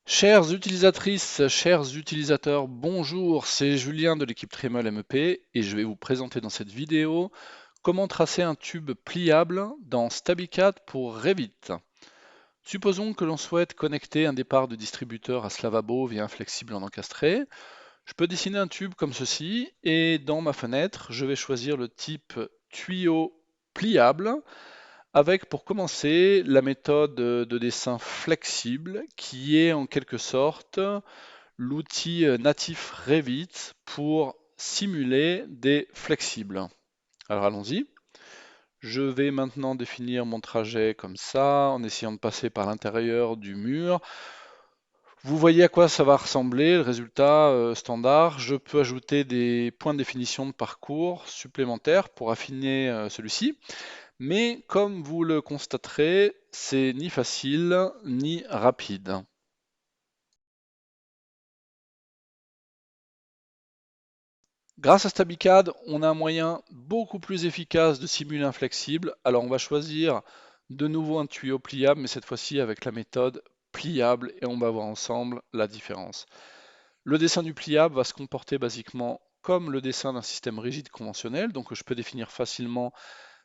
Chères utilisatrices, chers utilisateurs, bonjour, c'est Julien de l'équipe Tremel MEP et je vais vous présenter dans cette vidéo comment tracer un tube pliable dans StabiCAD pour Revit. Supposons que l'on souhaite connecter un départ de distributeur à ce lavabo via un flexible en encastré. Je peux dessiner un tube comme ceci et dans ma fenêtre, je vais choisir le type tuyau pliable avec pour commencer la méthode de dessin flexible qui est en quelque sorte l'outil natif Revit pour simuler des flexibles. Alors allons-y. Je vais maintenant définir mon trajet comme ça, en essayant de passer par l'intérieur du mur. Vous voyez à quoi ça va ressembler, le résultat standard. Je peux ajouter des points de définition de parcours supplémentaires pour affiner celui-ci. Mais comme vous le constaterez, c'est ni facile ni rapide. Grâce à StabiCAD, on a un moyen beaucoup plus efficace de simuler un flexible. Alors on va choisir de nouveau un tuyau pliable, mais cette fois-ci avec la méthode pliable et on va voir ensemble la différence. Le dessin du pliable va se comporter basiquement comme le dessin d'un système rigide conventionnel, donc je peux définir facilement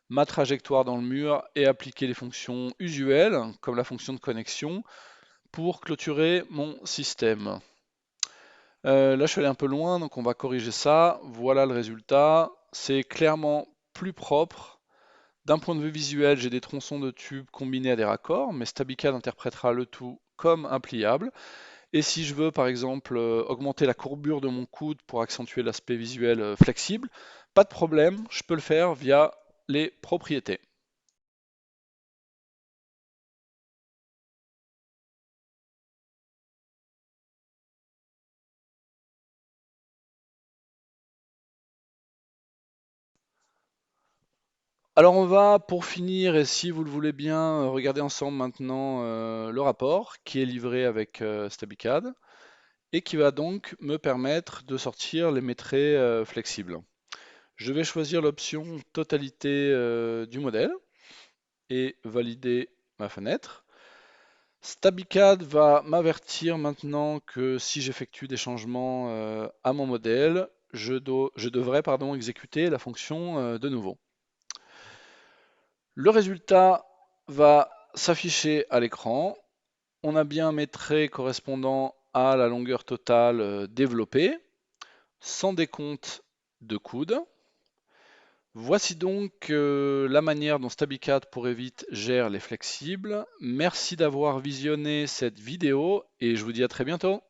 ma trajectoire dans le mur et appliquer les fonctions usuelles, comme la fonction de connexion, pour clôturer mon système. Là, je suis allé un peu loin, donc on va corriger ça. Voilà le résultat. C'est clairement plus propre. D'un point de vue visuel, j'ai des tronçons de tubes combinés à des raccords, mais StabiCAD interprétera le tout comme un pliable. Et si je veux, par exemple, augmenter la courbure de mon coude pour accentuer l'aspect visuel flexible, pas de problème, je peux le faire via les propriétés. Alors on va, pour finir, et si vous le voulez bien, regarder ensemble maintenant le rapport qui est livré avec StabiCAD et qui va donc me permettre de sortir les métraits flexibles. Je vais choisir l'option totalité du modèle et valider ma fenêtre. StabiCAD va m'avertir maintenant que si j'effectue des changements à mon modèle, je devrais exécuter la fonction de nouveau. Le résultat va s'afficher à l'écran. On a bien mes traits correspondant à la longueur totale développée, sans décompte de coude. Voici donc la manière dont StabiCAD pour Revit gère les flexibles. Merci d'avoir visionné cette vidéo et je vous dis à très bientôt.